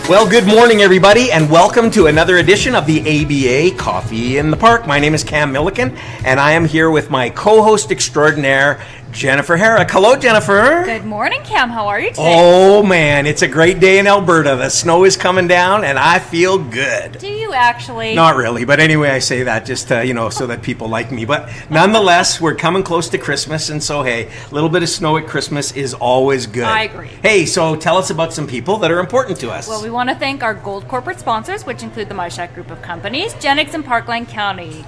Well, good morning, everybody, and welcome to another edition of the ABA Coffee in the Park. My name is Cam Milliken, and I am here with my co-host extraordinaire, Jennifer Herrick. Hello, Jennifer. Good morning, Cam. How are you today? Oh, man, it's a great day in Alberta. The snow is coming down, and I feel good. Do you actually? Not really, but anyway, I say that just to, so that people like me. But nonetheless, we're coming close to Christmas, and so, hey, a little bit of snow at Christmas is always good. I agree. Hey, so tell us about some people that are important to us. Well, we want to thank our gold corporate sponsors, which include the MyShack Group of Companies, Genix and Parkland County.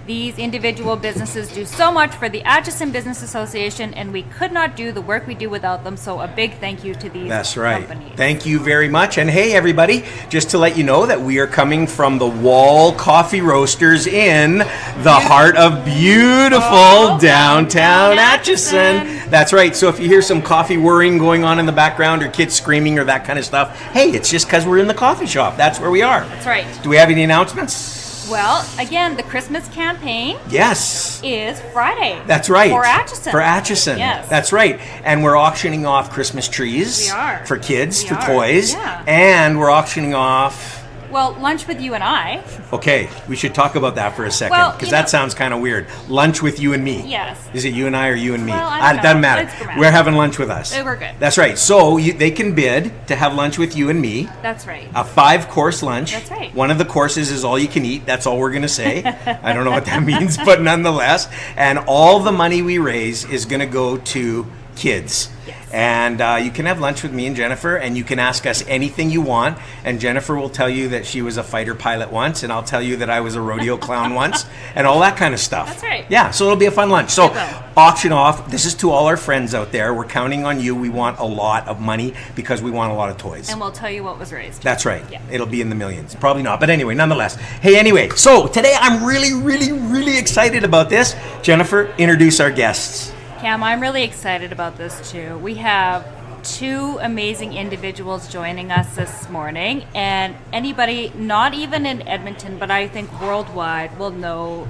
These individual businesses do so much for the Atchison Business Association, and we could not do the work we do without them, so a big thank you to these That's right. companies. Thank you very much. And hey, everybody, just to let you know that we are coming from the Wall Coffee Roasters in the heart of beautiful downtown Atchison. That's right. So if you hear some coffee whirring going on in the background or kids screaming or that kind of stuff, hey, it's just because we're in the coffee shop. That's where we are. That's right. Do we have any announcements? Well, again, the Christmas campaign Yes. is Friday. That's right. For Atchison. For Atchison. Yes. That's right. And we're auctioning off Christmas trees. We are. For kids, We for are. toys. Yeah. And we're auctioning off... Well, lunch with you and I. Okay, we should talk about that for a second, Well, because you that know- sounds kind of weird. Lunch with you and me. Yes. Is it you and I or you and me? Well, I don't It doesn't know. matter. It's grammatical. We're having lunch with us. We're good. That's right. So they can bid to have lunch with you and me. That's right. A 5-course lunch. That's right. One of the courses is all you can eat. That's all we're going to say. I don't know what that means, but nonetheless. And all the money we raise is going to go to kids. Yes. And you can have lunch with me and Jennifer, and you can ask us anything you want. And Jennifer will tell you that she was a fighter pilot once, and I'll tell you that I was a rodeo clown once, and all that kind of stuff. That's right. Yeah, so it'll be a fun lunch. So It will. auction off. This is to all our friends out there. We're counting on you. We want a lot of money because we want a lot of toys. And we'll tell you what was raised. That's right. Yeah. It'll be in the millions. Probably not. But anyway, nonetheless. Hey, anyway, so today I'm really excited about this. Jennifer, introduce our guests. Cam, I'm really excited about this too. We have two amazing individuals joining us this morning, and anybody not even in Edmonton, but I think worldwide, will know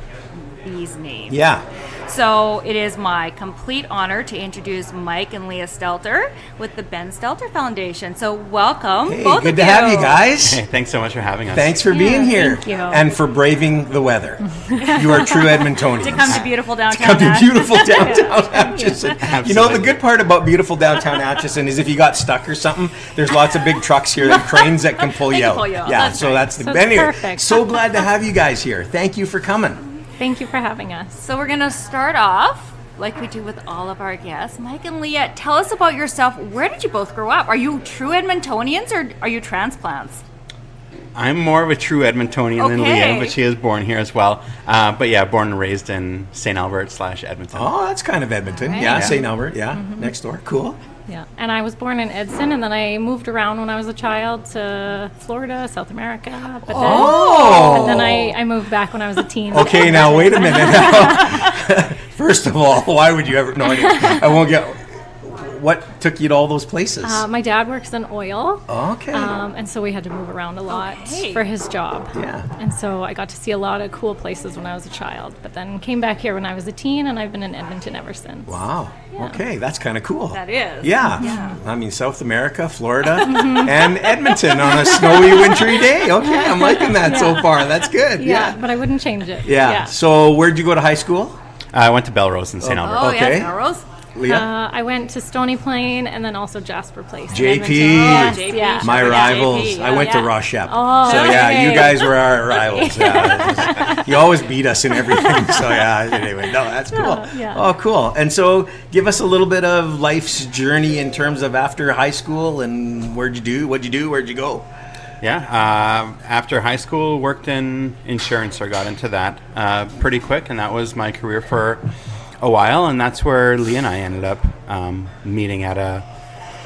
these names. Yeah. So it is my complete honor to introduce Mike and Lea Stelter with the Ben Stelter Foundation. So welcome, Hey, both good of to you. have you guys. Hey, thanks so much for having us. Thanks for being here. thank you. And for braving the weather. You are true Edmontonians. To come to beautiful downtown. Come to Atchison. beautiful downtown Atchison. You know, the Absolutely. good part about beautiful downtown Atchison is if you got stuck or something, there's lots of big trucks here, and cranes that can pull They you can out. pull you out. Yeah, That's so right. that's the So it's anyway, perfect. so glad to have you guys here. Thank you for coming. Thank you for having us. So we're going to start off like we do with all of our guests. Mike and Lea, tell us about yourself. Where did you both grow up? Are you true Edmontonians or are you transplants? I'm more of a true Edmontonian than Okay. Leah, but she is born here as well. But yeah, born and raised in St. Albert / Edmonton. Oh, that's kind of Edmonton. Right. Yeah, Yeah. St. Albert. Yeah, next door. Cool. Yeah. And I was born in Edson, and then I moved around when I was a child to Florida, South America. But then, Oh. but then I moved back when I was a teen. Okay, now wait a minute. First of all, why would you ever? No, I won't get. What took you to all those places? My dad works in oil. Okay. And so we had to move around a lot Okay. for his job. Yeah. And so I got to see a lot of cool places when I was a child, but then came back here when I was a teen, and I've been in Edmonton ever since. Wow. Yeah. Okay, that's kind of cool. That is. Yeah. I mean, South America, Florida, and Edmonton on a snowy, wintry day. Okay, I'm liking that so far. That's good. Yeah, Yeah. but I wouldn't change it. Yeah. So, where'd you go to high school, I went to Belrose in St. Albert. Oh, Okay. yes, Melrose. Leah? I went to Stony Plain and then also Jasper Place. in JP. Edmonton. JP. Yeah. My Yeah, rivals. JP, I went to yeah. Rochelle. Oh, so yeah, okay. you guys were our rivals. Yeah, you always beat us in everything. So yeah, anyway, no, that's cool. Yeah. Oh, cool. And so give us a little bit of life's journey in terms of after high school and what'd you do, where'd you go? Yeah, after high school, worked in insurance, or got into that pretty quick, and that was my career for a while, and that's where Leah and I ended up meeting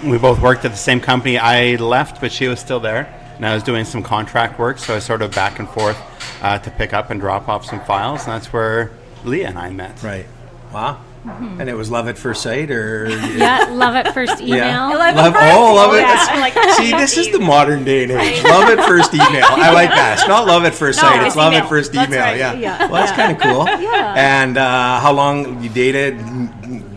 we both worked at the same company. I left, but she was still there, and I was doing some contract work, so I was sort of back and forth to pick up and drop off some files, and that's where Leah and I met. Right. Wow. And it was love at first sight, or Yeah, love at first email. Yeah. Love love, at first love it. email. Yeah, I'm like, See, this is the modern day and age. Love at first email. I like that. It's not love at first No, sight. It's it's love email. at first That's email. right. Yeah. Yeah. Well, that's kind of cool. Yeah. And how long you dated?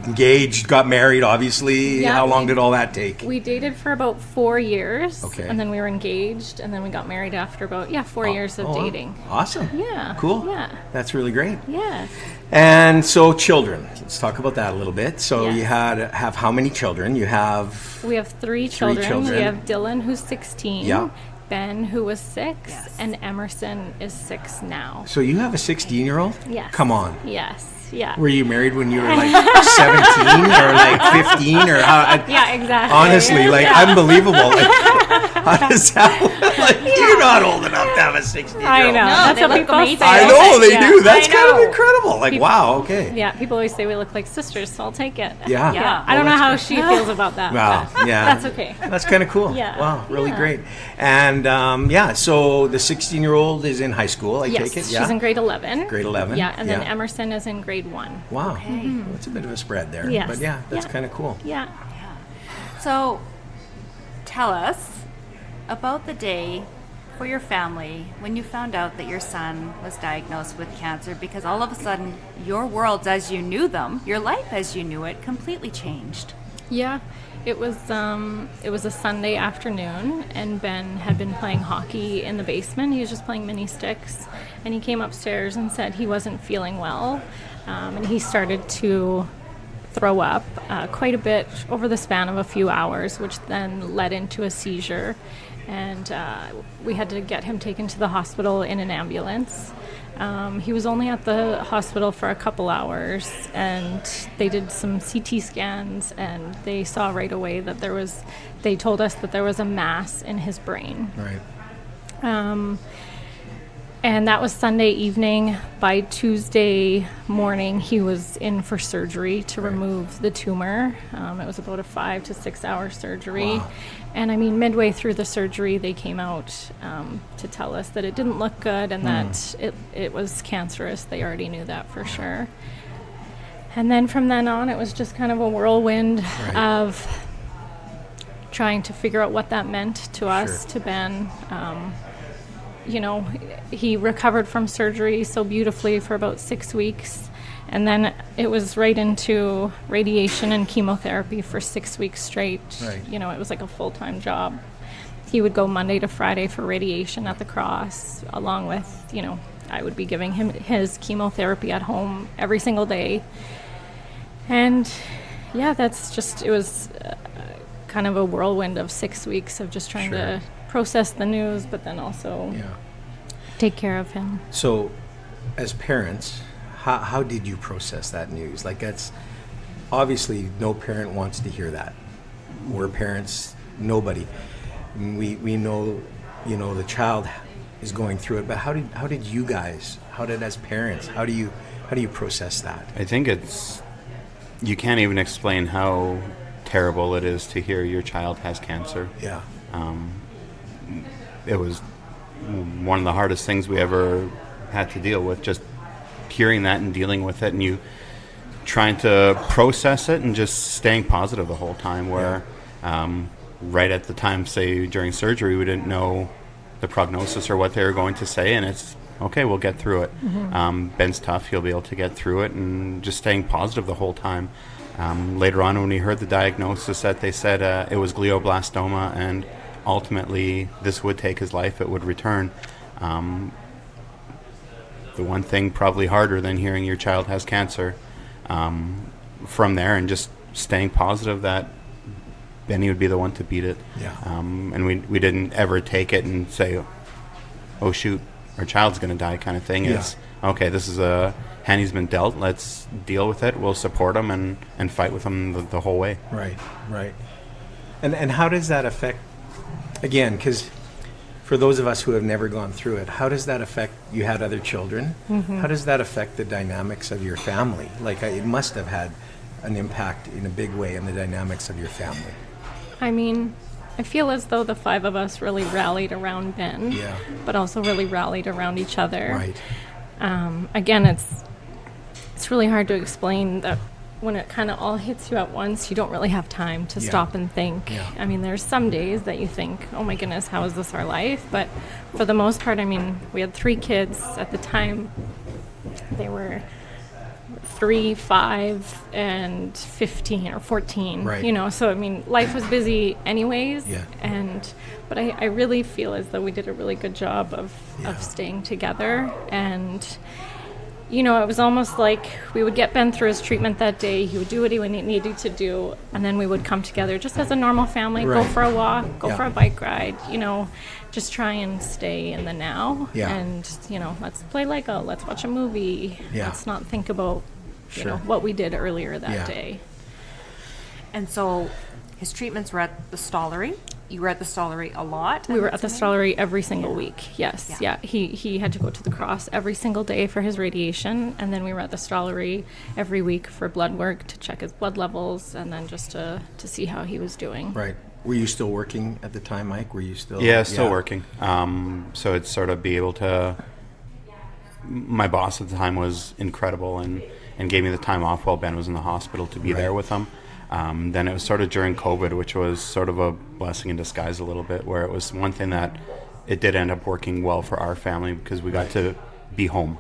engaged, got married, obviously. Yeah, How long did all that take? We dated for about 4 years. Okay. And then we were engaged, and then we got married after about 4 years of dating. Awesome. Yeah. Cool. Yeah. That's really great. Yeah. And so children, let's talk about that a little bit. So Yes. you have how many children? You have We have three children. We children. have Dylan, who's 16. Yeah. Ben, who was 6. Yes. And Emerson is 6 now. So you have a 16-year-old? Yes. Come on. Yes. Yeah. Were you married when you were like 17 or like 15 or how? Yeah, exactly. Honestly, like unbelievable. Like, how does that? Like, you're not old enough to have a 16-year-old. I know. No, That's they what look people amazing. say. I know they Yeah. do. That's I kind of know. incredible. Like, wow. Okay. Yeah, people always say we look like sisters, so I'll take it. Yeah. Yeah. I don't know Well, how that's she feels about that. Wow. but Yeah. That's okay. That's kind of cool. Yeah. Wow. Really Yeah. great. And so the 16-year-old is in high school. I Yes, take it. Yeah. she's in grade 11. Grade 11. Yeah, and then Yeah. Emerson is in grade 1. Wow. Well, that's a bit of a spread there. Yes. But yeah, that's Yeah. kind of cool. Yeah. So, tell us about the day for your family when you found out that your son was diagnosed with cancer, because all of a sudden your worlds as you knew them, your life as you knew it, completely changed. Yeah, it was a Sunday afternoon, and Ben had been playing hockey in the basement. He was just playing mini sticks, and he came upstairs and said he wasn't feeling well, and he started to throw up quite a bit over the span of a few hours, which then led into a seizure, and we had to get him taken to the hospital in an ambulance. He was only at the hospital for a couple hours, and they did some CT scans, and they saw right away that they told us that there was a mass in his brain. Right. And that was Sunday evening. By Tuesday morning, he was in for surgery to remove the tumor. It was about a 5 to 6 hour surgery. Wow. And I mean, midway through the surgery, they came out to tell us that it didn't look good and that it was cancerous. They already knew that for sure. And then from then on, it was just kind of a whirlwind of trying to figure out what that meant to us, to Ben. You know, he recovered from surgery so beautifully for about 6 weeks, and then it was right into radiation and chemotherapy for 6 weeks straight. Right. You know, it was like a full-time job. He would go Monday to Friday for radiation at the Cross, along with, you know, I would be giving him his chemotherapy at home every single day. And yeah, it was kind of a whirlwind of 6 weeks of just trying to process the news, but then also take care of him. So, as parents, how did you process that news? Like, that's obviously no parent wants to hear that. We're parents, nobody. We know, you know, the child is going through it, but how did you guys, as parents, how do you process that? I think you can't even explain how terrible it is to hear your child has cancer. Yeah. It was one of the hardest things we ever had to deal with, just hearing that and dealing with it, and you trying to process it and just staying positive the whole time, where right at the time, say during surgery, we didn't know the prognosis or what they were going to say, and it's okay, we'll get through it. Ben's tough, he'll be able to get through it, and just staying positive the whole time. Later on, when we heard the diagnosis that they said it was glioblastoma, and ultimately this would take his life, it would return. The one thing probably harder than hearing your child has cancer, from there, and just staying positive that Benny would be the one to beat it. And we didn't ever take it and say, oh shoot, our child's going to die kind of thing. It's, okay, this is a hand he's been dealt, let's deal with it, we'll support him and fight with him the whole way. Right. And how does that affect, again, because for those of us who have never gone through it, how does that affect, you had other children, how does that affect the dynamics of your family? Like, it must have had an impact in a big way in the dynamics of your family. I mean, I feel as though the 5 of us really rallied around Ben, but also really rallied around each other. Right. Again, it's really hard to explain that when it kind of all hits you at once, you don't really have time to stop and think. I mean, there's some days that you think, oh my goodness, how is this our life? But for the most part, I mean, we had 3 kids at the time. They were 3, 5, and 15 or 14. Right. You know, so I mean, life was busy anyways. Yeah. But I really feel as though we did a really good job of staying together. And, you know, it was almost like we would get Ben through his treatment that day. He would do what he needed to do, and then we would come together just as a normal family, Right. go for a walk, go Yeah. for a bike ride, you know, just try and stay in the now. Yeah. And, you know, let's play Lego, let's watch a movie. Yeah. Let's not think about, you Sure. know, what we did earlier that Yeah. day. And so his treatments were at the Stollery. You were at the Stollery a lot. We were at the Stollery every single week. Yes. Yeah. Yeah. He had to go to the Cross every single day for his radiation. And then we were at the Stollery every week for blood work to check his blood levels and then just to see how he was doing. Right. Were you still working at the time, Mike? Were you still? Yeah, still working. So it's sort of be able to. My boss at the time was incredible and gave me the time off while Ben was in the hospital to be Right. there with him. Then it was sort of during COVID, which was sort of a blessing in disguise a little bit, where it was one thing that it did end up working well for our family because we got to be home.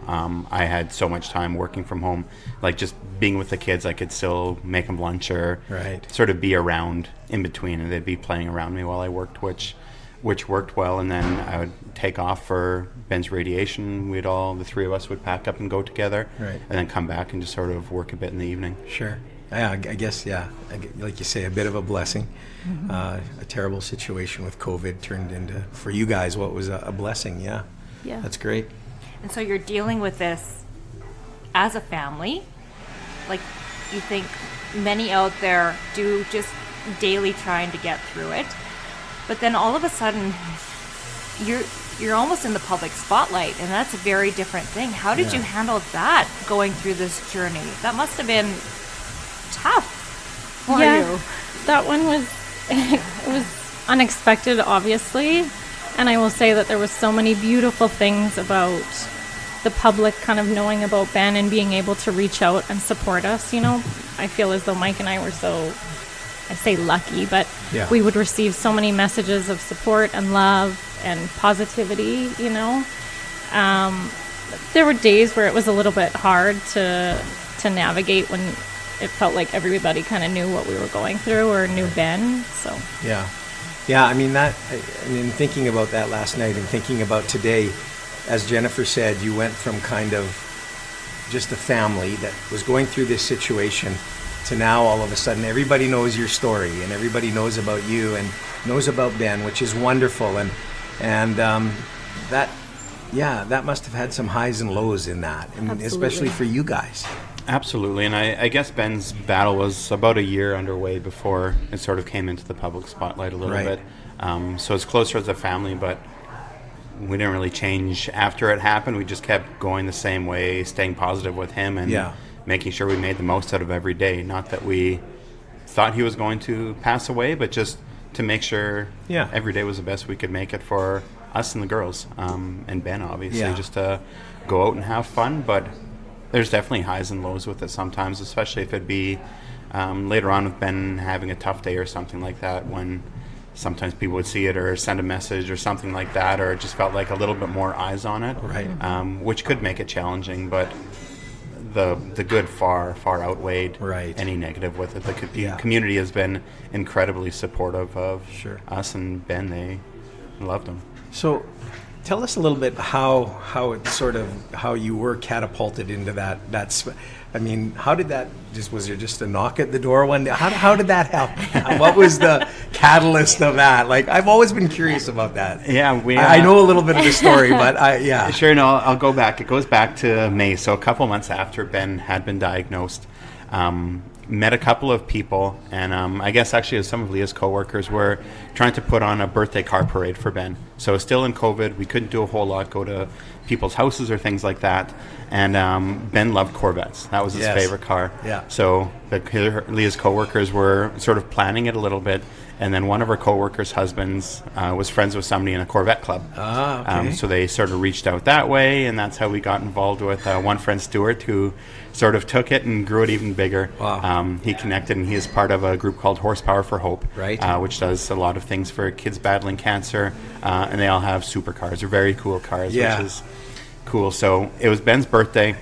I had so much time working from home, like just being with the kids. I could still make them lunch or Right. sort of be around in between, and they'd be playing around me while I worked, which worked well. And then I would take off for Ben's radiation. The three of us would pack up and go together, Right. and then come back and just sort of work a bit in the evening. Sure. Yeah, I guess, like you say, a bit of a blessing. Mm-hmm. A terrible situation with COVID turned into, for you guys, what was a blessing. Yeah. Yeah. That's great. And so you're dealing with this as a family. Like, you think many out there do just daily trying to get through it. But then all of a sudden, you're almost in the public spotlight, and that's a very different thing. How did you handle that going through this journey? That must have been tough for you. That one was it was unexpected, obviously, and I will say that there was so many beautiful things about the public kind of knowing about Ben and being able to reach out and support us. You know, I feel as though Mike and I were so, I say lucky, but Yeah. we would receive so many messages of support and love and positivity. You know, there were days where it was a little bit hard to navigate when it felt like everybody kind of knew what we were going through or knew Ben. So Yeah. Yeah, I mean, thinking about that last night and thinking about today, as Jennifer said, you went from kind of just a family that was going through this situation to now all of a sudden everybody knows your story and everybody knows about you and knows about Ben, which is wonderful. And that must have had some highs and lows in that, and especially Absolutely. for you guys. Absolutely, and I guess Ben's battle was about a year underway before it sort of came into the public spotlight a little Right. bit. So it's closer as a family, but we didn't really change after it happened. We just kept going the same way, staying positive with him and Yeah. making sure we made the most out of every day. Not that we thought he was going to pass away, but just to make sure Yeah. every day was the best we could make it for us and the girls, and Ben, obviously, Yeah. just to go out and have fun. But there's definitely highs and lows with it sometimes, especially if it'd be later on with Ben having a tough day or something like that, when sometimes people would see it or send a message or something like that, or it just felt like a little bit more eyes on it, Right. Which could make it challenging, but the good far outweighed Right. any negative with it. The Yeah. community has been incredibly supportive of Sure. us and Ben. They loved him. So, tell us a little bit how it sort of how you were catapulted into that. I mean, how did that? Was there just a knock at the door one day? How did that happen? What was the catalyst of that? Like, I've always been curious about that. Yeah, I know a little bit of the story, but yeah. Sure, no, I'll go back. It goes back to May, so a couple months after Ben had been diagnosed. Met a couple of people, and I guess actually some of Leah's coworkers were trying to put on a birthday car parade for Ben. So still in COVID, we couldn't do a whole lot, go to people's houses or things like that. And Ben loved Corvettes. That was his Yes. favorite car. Yeah. So Leah's coworkers were sort of planning it a little bit. And then one of her coworkers' husbands was friends with somebody in a Corvette club. Ah, okay. So they sort of reached out that way, and that's how we got involved with one friend, Stuart, who sort of took it and grew it even bigger. Wow. He connected, and he is part of a group called Horsepower for Hope, Right. Which does a lot of things for kids battling cancer, and they all have supercars. They're very cool cars, Yeah. which is cool. So it was Ben's birthday.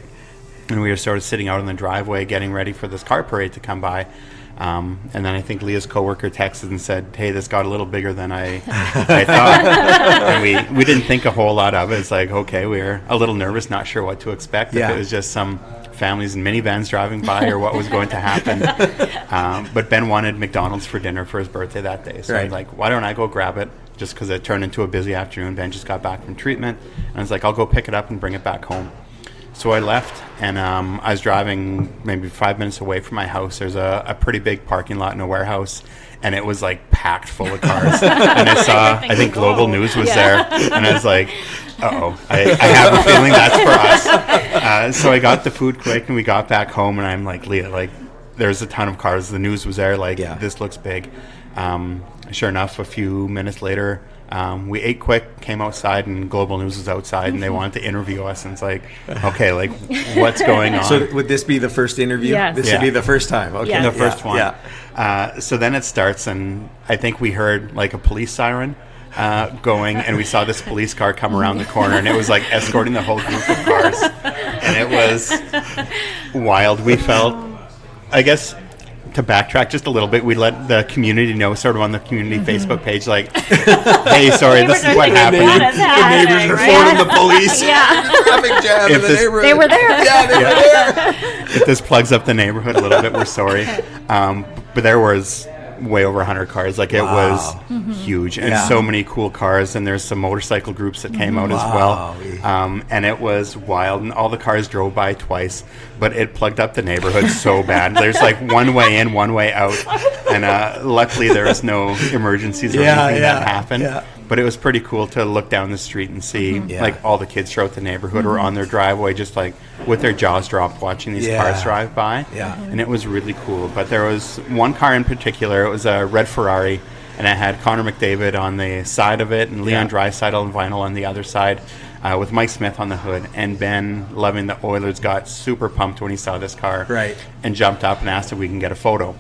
And we were sort of sitting out in the driveway getting ready for this car parade to come by. And then I think Leah's coworker texted and said, "Hey, this got a little bigger than I thought." And we didn't think a whole lot of it. It's like, okay, we were a little nervous, not sure what to expect. If it was just some families in minivans driving by or what was going to happen. But Ben wanted McDonald's for dinner for his birthday that day. So I was like, why don't I go grab it? Just because it turned into a busy afternoon. Ben just got back from treatment. And I was like, I'll go pick it up and bring it back home. So I left, and I was driving maybe 5 minutes away from my house. There's a pretty big parking lot in a warehouse, and it was like packed full of cars. And I saw, I think Global News was there, and I was like, uh-oh, I have a feeling that's for us. So I got the food quick, and we got back home, and I'm like, Leah, like, there's a ton of cars. The news was there, like, this looks big. Sure enough, a few minutes later, we ate quick, came outside, and Global News was outside, and they wanted to interview us. And it's like, okay, like, what's going on? So would this be the first interview? Yes. This would be the first time. Okay, Yes. The first one. Yeah. So then it starts, and I think we heard like a police siren going, and we saw this police car come around the corner, and it was like escorting the whole group of cars, and it was wild. We felt, I guess, to backtrack just a little bit, we let the community know, sort of on the community Facebook page, like, hey, sorry, this is what happened. The neighbors are phoning the police. Traffic jam in the neighborhood. They were there. Yeah, they were there. If this plugs up the neighborhood a little bit, we're sorry. But there was way over 100 cars. Like, it was huge, and so many cool cars, and there's some motorcycle groups that came out as well. And it was wild, and all the cars drove by twice, but it plugged up the neighborhood so bad. There's like one way in, one way out, and luckily there was no emergencies or anything that happened. But it was pretty cool to look down the street and see like all the kids throughout the neighborhood were on their driveway, just like with their jaws dropped, watching these cars drive by. And it was really cool. But there was one car in particular. It was a red Ferrari, and it had Connor McDavid on the side of it, and Leon Draisaitl and Vinyl on the other side, with Mike Smith on the hood. And Ben, loving the Oilers, got super pumped when he saw this car, and jumped up and asked if we can get a photo.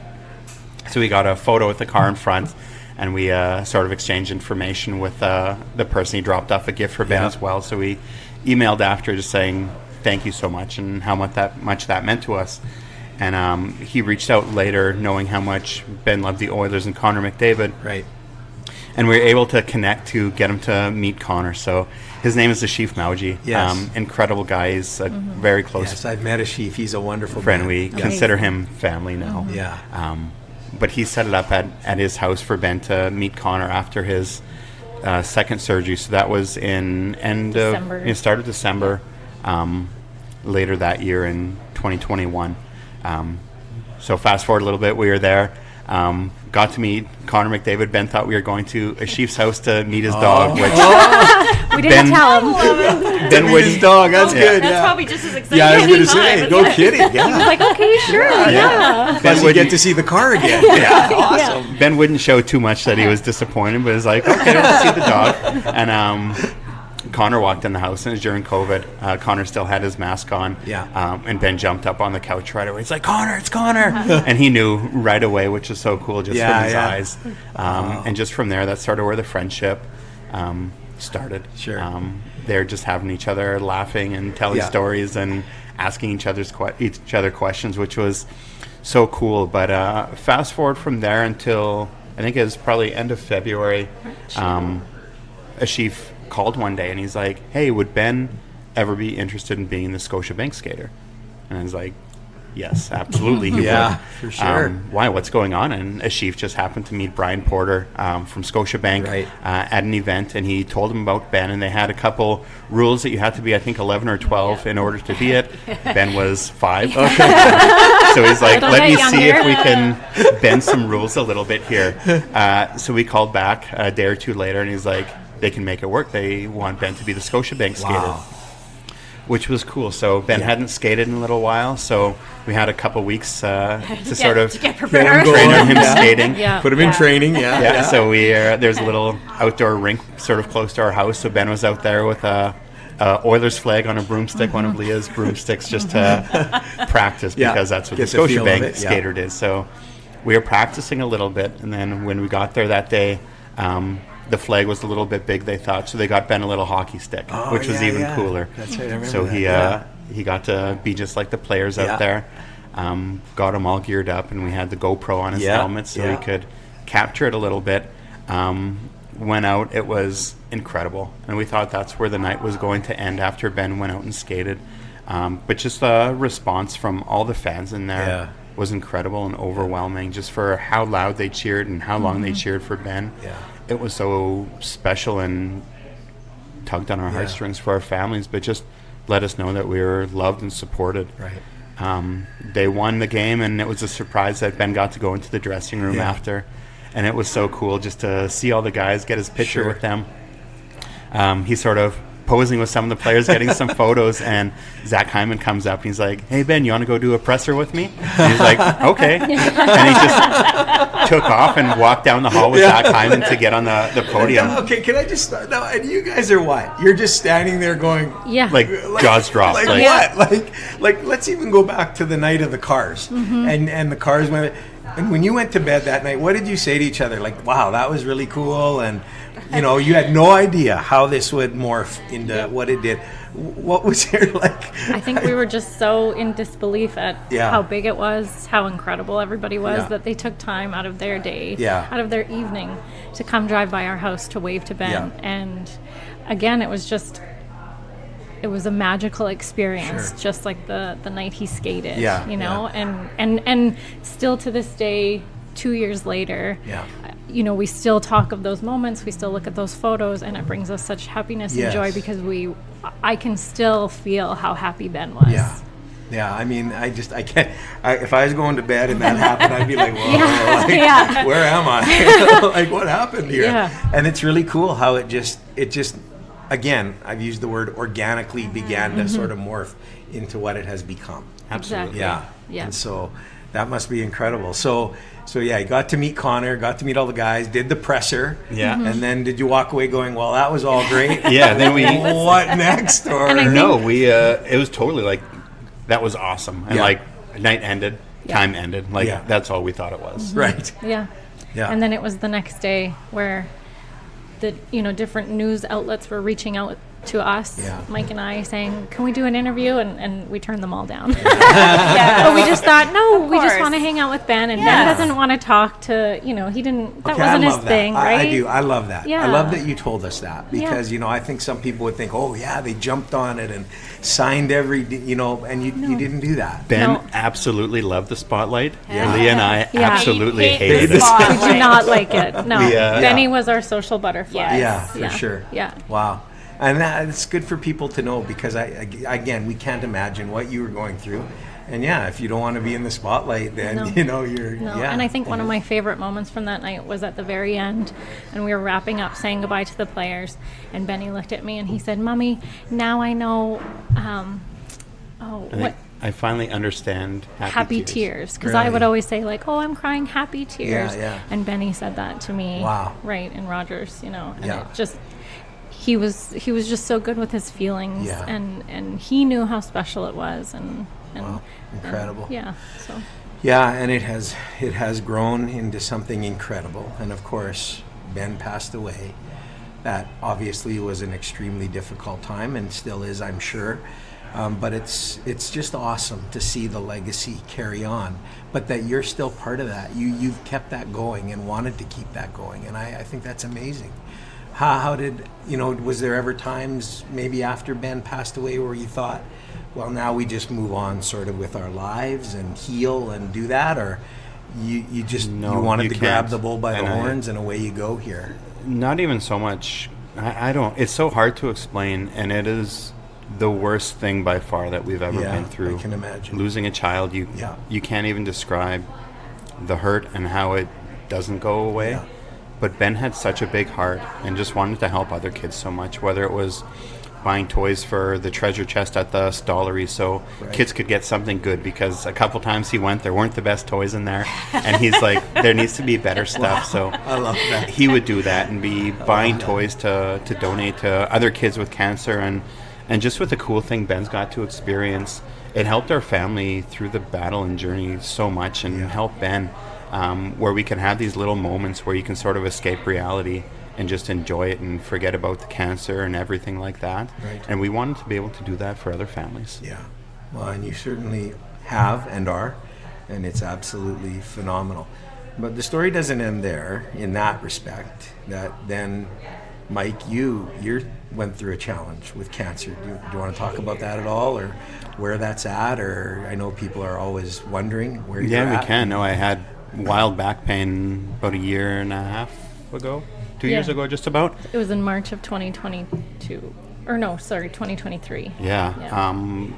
So we got a photo with the car in front. And we sort of exchanged information with the person. He dropped off a gift for Ben as well. So we emailed after just saying thank you so much and how much that meant to us. And he reached out later knowing how much Ben loved the Oilers and Connor McDavid. And we were able to connect to get him to meet Connor. So his name is Ashif Mauji. Incredible guy. He's a very close Yes, I've met Ashif. He's a wonderful friend. man. We consider him family now. But he set it up at his house for Ben to meet Connor after his second surgery. So that was in start of December, later that year in 2021. So fast forward a little bit, we were there. Got to meet Connor McDavid. Ben thought we were going to Ashif's house to meet his dog, which We didn't tell him. Ben with his dog. That's good. That's probably just as exciting. Yeah, I was going to anytime. say, go kidding. I was like, okay, sure, Plus you get to see the car again. Awesome. Ben wouldn't show too much that he was disappointed, but was like, okay, let's see the dog. And Connor walked in the house, and it was during COVID. Connor still had his mask on. And Ben jumped up on the couch right away. He's like, Connor, it's Connor. And he knew right away, which was so cool, just from his eyes. And just from there, that's sort of where the friendship started. They're just having each other laughing and telling stories and asking each other questions, which was so cool. But fast forward from there until I think it was probably end of February. Ashif called one day and he's like, hey, would Ben ever be interested in being the Scotiabank skater? And I was like, yes, absolutely he would. For sure. Why? What's going on? And Ashif just happened to meet Brian Porter from Scotiabank at an event, and he told him about Ben, and they had a couple rules that you had to be, I think, 11 or 12 in order to be it. Ben was 5. So he's like, let me see if we can bend some rules a little bit here. So we called back a day or two later, and he's like, they can make it work. They want Ben to be the Scotiabank skater. Which was cool. So Ben hadn't skated in a little while, so we had a couple weeks to sort of get prepared. train on him skating. Put him in training. So we there's a little outdoor rink sort of close to our house. So Ben was out there with a Oilers flag on a broomstick, one of Leah's broomsticks, just to practice because that's what the Scotiabank skater did. So we were practicing a little bit, and then when we got there that day, the flag was a little bit big, they thought, so they got Ben a little hockey stick, which was even cooler. That's right, I remember so that. he got to be just like the players out there. Got him all geared up, and we had the GoPro on his helmet so he could capture it a little bit. Went out, it was incredible, and we thought that's where the night was going to end after Ben went out and skated. But just the response from all the fans in there was incredible and overwhelming, just for how loud they cheered and how long they cheered for Ben. It was so special and tugged on our heartstrings for our families, but just let us know that we were loved and supported. They won the game, and it was a surprise that Ben got to go into the dressing room after. And it was so cool just to see all the guys, get his picture with them. He's sort of posing with some of the players, getting some photos, and Zach Hyman comes up and he's like, "Hey Ben, you want to go do a presser with me?" And he's like, "Okay." And he just took off and walked down the hall with Zach Hyman to get on the podium. Okay, can I just start now? And you guys are what? You're just standing there going, like jaws dropped. Like what? Like let's even go back to the night of the cars, and the cars went. And when you went to bed that night, what did you say to each other? Like, wow, that was really cool. And, you know, you had no idea how this would morph into what it did. What was your like? I think we were just so in disbelief at how big it was, how incredible everybody was, that they took time out of their day, out of their evening to come drive by our house to wave to Ben. And again, it was a magical experience, just like the night he skated, you know, and still to this day, 2 years later, you know, we still talk of those moments, we still look at those photos, and it brings us such happiness and joy because I can still feel how happy Ben was. I mean, I can't. If I was going to bed and that happened, I'd be like, "Whoa, where am I? Like, what happened here?" And it's really cool how it just. Again, I've used the word organically began to sort of morph into what it has become. Absolutely. Exactly. And so that must be incredible. So you got to meet Connor, got to meet all the guys, did the presser. And then did you walk away going, well, that was all great? Then we... What next? Or no, it was totally like, that was awesome. And like, night ended, time ended. Like, that's all we thought it was. Right. And then it was the next day where the different news outlets were reaching out to us, Mike and I, saying, "Can we do an interview?" And we turned them all down. But we just thought, no, we just want to hang out with Ben, and Ben doesn't want to talk to, he didn't, that wasn't his thing, right? I do. I love that. I love that you told us that because, I think some people would think, oh yeah, they jumped on it and signed every, and you didn't do that. Ben absolutely loved the spotlight. Leah and I absolutely hated it. We did not like it. No. Benny was our social butterfly. Yeah, for sure. Wow. And it's good for people to know because, again, we can't imagine what you were going through. And, if you don't want to be in the spotlight, then, you're... No, and I think one of my favorite moments from that night was at the very end, and we were wrapping up, saying goodbye to the players, and Benny looked at me and he said, "Mommy, now I know... I finally understand happy tears. Because I would always say, like, oh, I'm crying happy tears. Yeah. And Benny said that to me. Wow. Right, in Rogers, and it just... He was just so good with his feelings, and he knew how special it was, and wow, incredible. And it has grown into something incredible. And of course, Ben passed away. That obviously was an extremely difficult time, and still is, I'm sure. But it's just awesome to see the legacy carry on. But that you're still part of that. You've kept that going and wanted to keep that going, and I think that's amazing. How did, was there ever times maybe after Ben passed away where you thought, well, now we just move on sort of with our lives and heal and do that? Or you wanted to grab the bull by the horns and away you go here? Not even so much. I don't. It's so hard to explain, and it is the worst thing by far that we've ever been through. I can imagine. Losing a child, you can't even describe the hurt and how it doesn't go away. Yeah. But Ben had such a big heart and just wanted to help other kids so much, whether it was buying toys for the treasure chest at the Stollery so kids could get something good, because a couple times he went, there weren't the best toys in there, and he's like, there needs to be better stuff. So I love that. He would do that and be buying toys to donate to other kids with cancer, and just with the cool thing Ben's got to experience, it helped our family through the battle and journey so much, and helped Ben where we can have these little moments where you can sort of escape reality and just enjoy it and forget about the cancer and everything like that. Right. And we wanted to be able to do that for other families. Yeah. Well, and you certainly have and are, and it's absolutely phenomenal. But the story doesn't end there in that respect. That then, Mike, you went through a challenge with cancer. Do you want to talk about that at all, or where that's at? Or I know people are always wondering where you're at. Yeah, we can. No, I had wild back pain about a year and a half ago, 2 years ago, just about. It was in March of 2022. Or no, sorry, 2023. Yeah.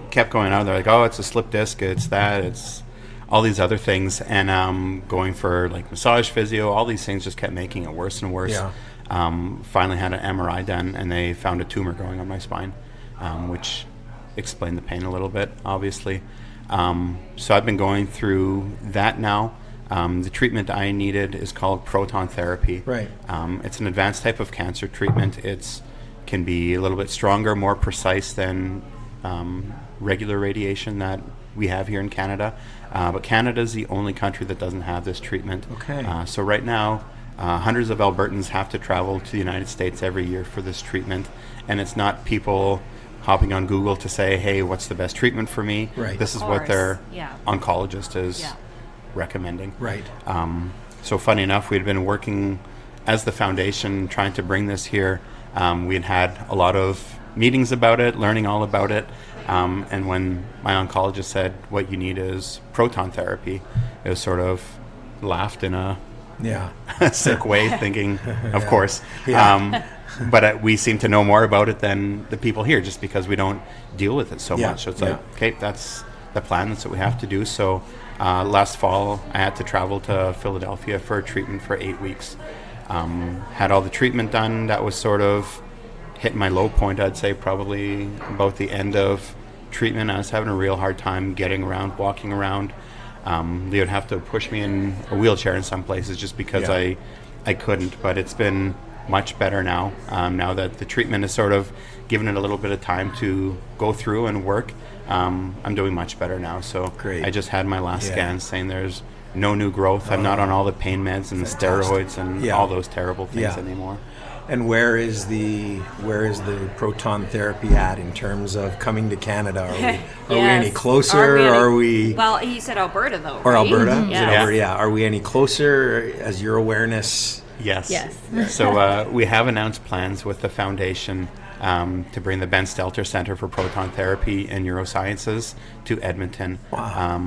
Kept going out. They're like, oh, it's a slip disc. It's that. It's all these other things. And going for like massage physio, all these things just kept making it worse and worse. Yeah. Finally had an MRI done, and they found a tumor growing on my spine, which explained the pain a little bit, obviously. So I've been going through that now. The treatment I needed is called proton therapy. Right. It's an advanced type of cancer treatment. It's can be a little bit stronger, more precise than regular radiation that we have here in Canada. But Canada is the only country that doesn't have this treatment. Okay. So right now, hundreds of Albertans have to travel to the United States every year for this treatment. And it's not people hopping on Google to say, hey, what's the best treatment for me? Right. This is Of what course. their Yeah. oncologist is recommending. Right. So funny enough, we'd been working as the foundation trying to bring this here. We'd had a lot of meetings about it, learning all about it. And when my oncologist said, what you need is proton therapy, it was sort of laughed in a Yeah. sick way, thinking, of course. Yeah. But we seem to know more about it than the people here, just because we don't deal with it so Yeah. much. So it's Yeah. like, okay, that's the plan. That's what we have to do. So last fall, I had to travel to Philadelphia for a treatment for 8 weeks. Had all the treatment done. That was sort of hitting my low point, I'd say, probably about the end of treatment. I was having a real hard time getting around, walking around. They would have to push me in a wheelchair in some places just because Yeah. I couldn't. But it's been much better now. Now that the treatment has sort of given it a little bit of time to go through and work, I'm doing much better now. So Great. I just had my last Yeah. scan saying there's no new growth. I'm not on all the pain meds and the steroids and Yeah. all those terrible things Yeah. anymore. And where is the proton therapy at in terms of coming to Canada? Are we any closer? Are we Well, he said Alberta, though, or right? Alberta? Is it Yeah. Alberta? Yeah. Are we any closer? As your awareness? Yes. Yes. So we have announced plans with the foundation to bring the Ben Stelter Center for Proton Therapy and Neurosciences to Edmonton. Wow.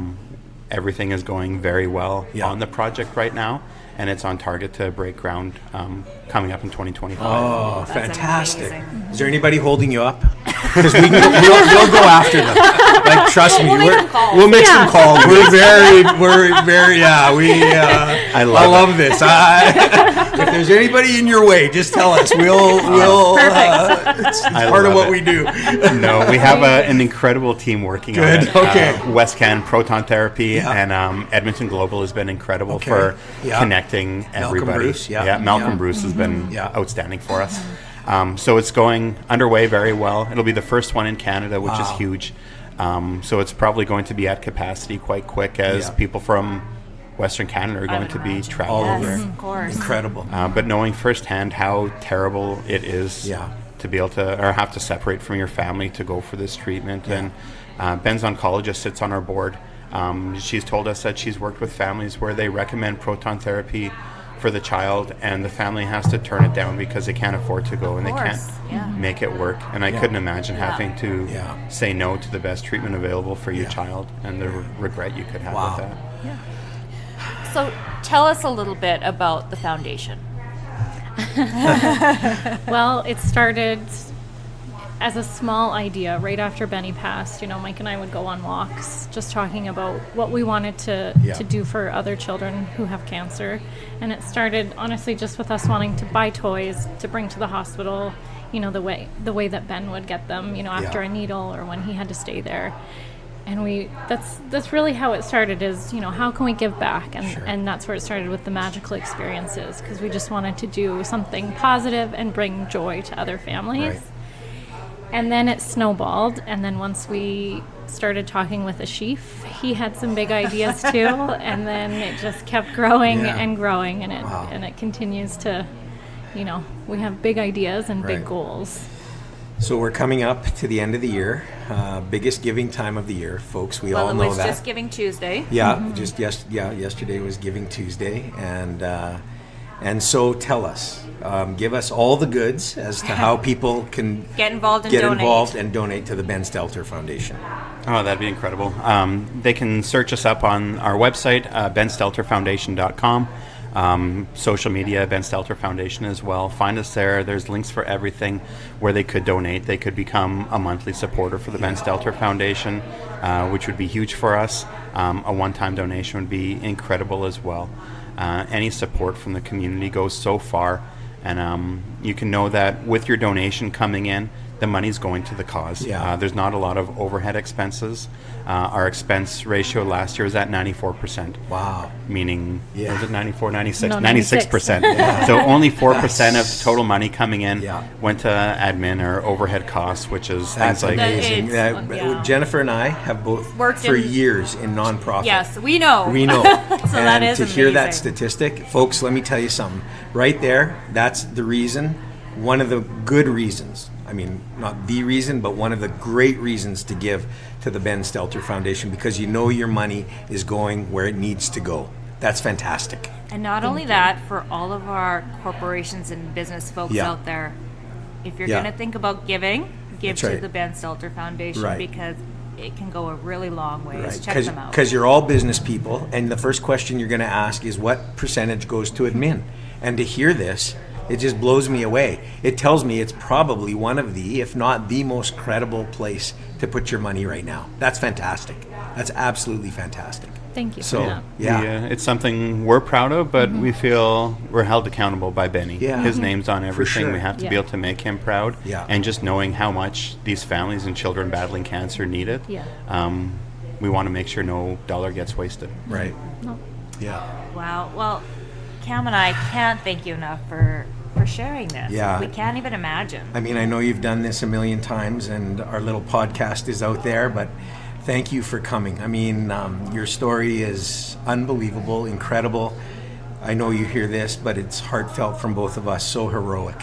Everything is going very well Yeah. on the project right now, and it's on target to break ground coming up in 2025. Oh, That's fantastic! amazing. Is there anybody holding you up? Because we'll go after them. Like, trust me, We'll make them calls. we'll make some calls. We're very, yeah. I love this. If there's anybody in your way, just tell us. It's part of love what it. we do. No, we have an incredible team working on Good, it. okay. West Can Proton Therapy Yeah. and Edmonton Global has been incredible Okay. for Yeah. connecting everybody. Bruce, yeah. Malcolm Yeah. Bruce has been Yeah. outstanding for us. So it's going underway very well. It'll be the first one in Canada, which is Wow. huge. So it's probably going to be at capacity quite quick as Yeah. people from Western Canada are going to be traveling All over. over. Of course. Incredible. But knowing firsthand how terrible it is Yeah. to be able to, or have to separate from your family to go for this treatment. And Ben's oncologist sits on our board. She's told us that she's worked with families where they recommend proton therapy for the child, and the family has to turn it down because they can't afford to go and they can't course, yeah. make it work. And I couldn't imagine having to Yeah. say no to the best treatment available for your child, and the regret you could have Wow. with that. So tell us a little bit about the foundation. Well, it started as a small idea right after Benny passed. You know, Mike and I would go on walks just talking about what we wanted to do for other children who have cancer. And it started honestly just with us wanting to buy toys to bring to the hospital, you know, the way that Ben would get them, you know, after Yeah. a needle or when he had to stay there. And that's really how it started, is, you know, how can we give back? And that's where it started with the magical experiences, because we just wanted to do something positive and bring joy to other families. Right. And then it snowballed, and then once we started talking with a chief, he had some big ideas too, and then it just kept growing Yeah. and growing, and Wow. it continues to we have big ideas and big Right. goals. So we're coming up to the end of the year, biggest giving time of the year, folks. We all Well, it know was that. just Giving Tuesday. Yeah, yesterday was Giving Tuesday, and so tell us, give us all the goods as to how people can Get involved and get donate. involved and donate to the Ben Stelter Foundation. Oh, that'd be incredible. They can search us up on our website, benstelterfoundation.com. Social media, Ben Stelter Foundation as well. Find us there. There's links for everything where they could donate. They could become a monthly supporter for the Ben Stelter Foundation, which would be huge for us. A one-time donation would be incredible as well. Any support from the community goes so far, and you can know that with your donation coming in, the money's going to the cause. Yeah. There's not a lot of overhead expenses. Our expense ratio last year was at 94%. Wow. Meaning, Yeah. was it 94, 96? No, 96%. 96%. So only 4% of total money coming in Yeah. went to admin or overhead costs, which is That's things like... amazing. It's- yeah. Jennifer and I have both Worked for in- years in nonprofit. Yes, we know. We know. So and that is to hear that amazing. statistic, folks, let me tell you something. Right there, that's the reason, one of the good reasons. I mean, not the reason, but one of the great reasons to give to the Ben Stelter Foundation, because you know your money is going where it needs to go. That's fantastic. And not only that, for all of our corporations and business folks Yeah. out there, if you're Yeah. going to think about giving, give That's to right. the Ben Stelter Foundation, Right. because it can go a really long ways. Right, Check them out. because you're all business people, and the first question you're going to ask is what percentage goes to admin. And to hear this, it just blows me away. It tells me it's probably one of the, if not the most credible place to put your money right now. That's fantastic. That's absolutely fantastic. Thank you for So, that. yeah. It's something we're proud of, but we feel we're held accountable by Benny. Yeah. His name's on everything. sure. We have to be Yeah. able to make him proud. Yeah. And just knowing how much these families and children battling cancer need it, Yeah. we want to make sure no dollar gets wasted. Right. No. Yeah. Wow. Well, Cam and I can't thank you enough for sharing this. Yeah. We can't even imagine. I mean, I know you've done this a million times, and our little podcast is out there, but thank you for coming. I mean, your story is unbelievable, incredible. I know you hear this, but it's heartfelt from both of us, so heroic.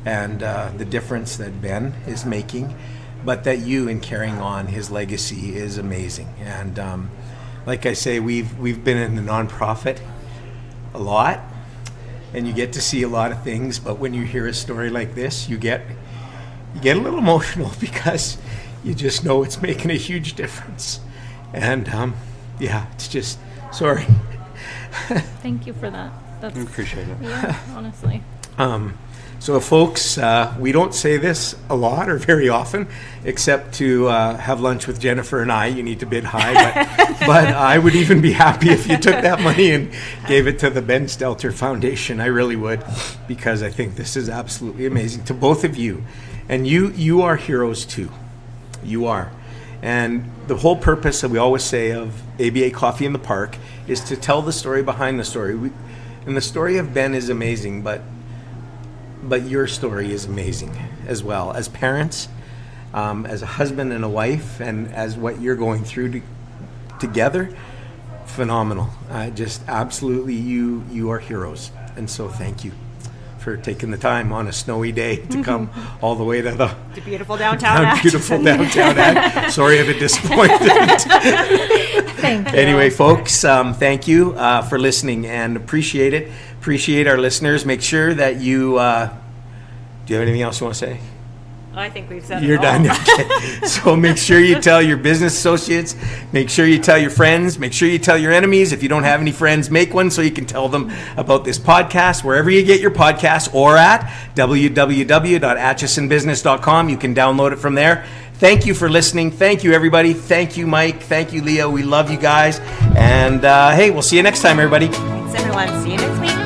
And the difference that Ben is making, but that you in carrying on his legacy is amazing. And like I say, we've been in the nonprofit a lot, and you get to see a lot of things, but when you hear a story like this, you get a little emotional because you just know it's making a huge difference. And yeah, it's just, sorry. Thank you for that. That's We appreciate it. yeah, honestly. So folks, we don't say this a lot or very often, except to have lunch with Jennifer and I. You need to bid high, but I would even be happy if you took that money and gave it to the Ben Stelter Foundation. I really would, because I think this is absolutely amazing to both of you. And you are heroes too. You are. And the whole purpose that we always say of ABA Coffee in the Park is to tell the story behind the story. And the story of Ben is amazing, but your story is amazing as well. As parents, as a husband and a wife, and as what you're going through together, phenomenal. Just absolutely, you are heroes. And so thank you for taking the time on a snowy day to come all the way to the The beautiful downtown beautiful downtown. Sorry of the disappointment. Thank you. Anyway, folks, thank you for listening and appreciate it. Appreciate our listeners. Make sure that you. Do you have anything else you want to say? I think we've said You're it all. done. Okay. So make sure you tell your business associates. Make sure you tell your friends. Make sure you tell your enemies. If you don't have any friends, make one so you can tell them about this podcast wherever you get your podcasts, or at www.atchisonbusiness.com. You can download it from there. Thank you for listening. Thank you, everybody. Thank you, Mike. Thank you, Leo. We love you guys. And hey, we'll see you next time, everybody. Thanks, everyone. See you next week.